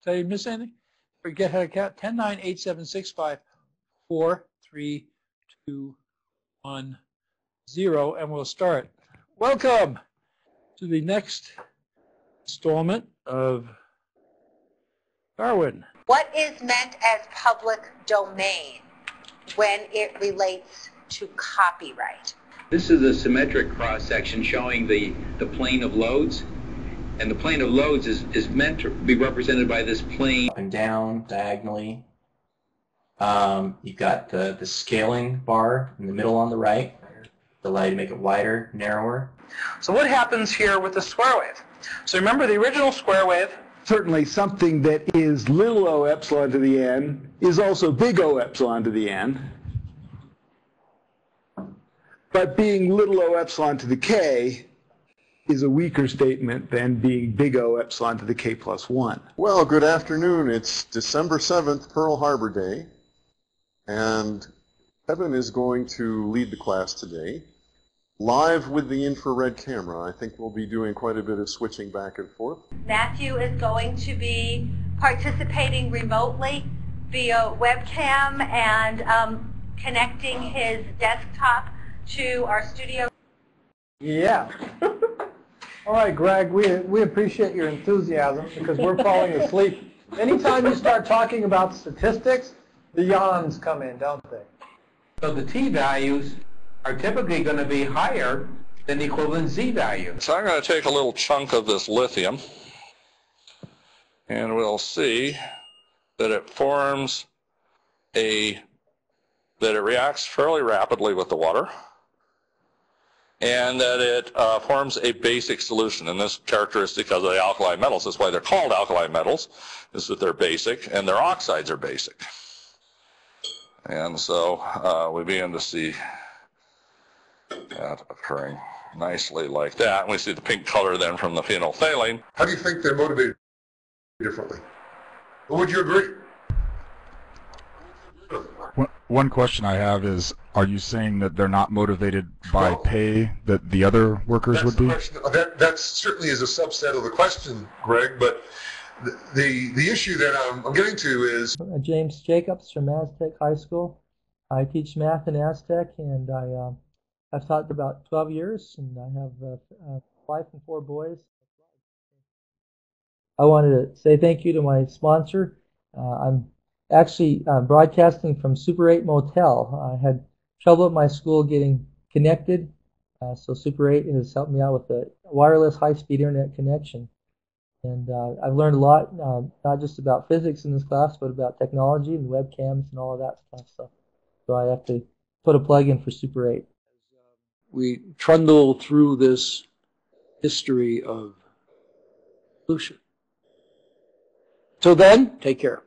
Did I miss anything? Forget how to count. 10, 9, 8, 7, 6, 5, 4, 3, 2, 1, 0, and we'll start. Welcome to the next installment of Darwin. What is meant as public domain when it relates to copyright? This is a symmetric cross-section showing the plane of loads. And the plane of loads is meant to be represented by this plane. Up and down, diagonally. You've got the scaling bar in the middle on the right. Allow you to make it wider, narrower. So what happens here with the square wave? So remember the original square wave? Certainly something that is little o epsilon to the n is also big O epsilon to the n. But being little o epsilon to the k is a weaker statement than being big O epsilon to the k plus 1. Well, good afternoon. It's December 7th, Pearl Harbor Day, and Kevin is going to lead the class today. Live with the infrared camera. I think we'll be doing quite a bit of switching back and forth. Matthew is going to be participating remotely via webcam and connecting his desktop to our studio. Yeah. All right, Greg, we appreciate your enthusiasm because we're falling asleep. Anytime you start talking about statistics, the yawns come in, don't they? So the t-values are typically going to be higher than the equivalent z-value. So I'm going to take a little chunk of this lithium, and we'll see that it forms that it reacts fairly rapidly with the water, and that it forms a basic solution. And this characteristic of the alkali metals, that's why they're called alkali metals, is that they're basic and their oxides are basic. And so we begin to see that occurring nicely like that. And we see the pink color then from the phenolphthalein. How do you think they're motivated differently? Or would you agree? One question I have is, are you saying that they're not motivated by pay that the other workers would be? That certainly is a subset of the question, Greg, but the issue that I'm getting to is... James Jacobs from Aztec High School. I teach math in Aztec, and I've taught for about 12 years, and I have a wife and 4 boys. I wanted to say thank you to my sponsor. I'm actually broadcasting from Super 8 Motel. I had trouble at my school getting connected, so Super 8 has helped me out with a wireless high-speed internet connection. And I've learned a lot, not just about physics in this class, but about technology and webcams and all of that stuff. So I have to put a plug in for Super 8. We trundle through this history of evolution. Till then, take care.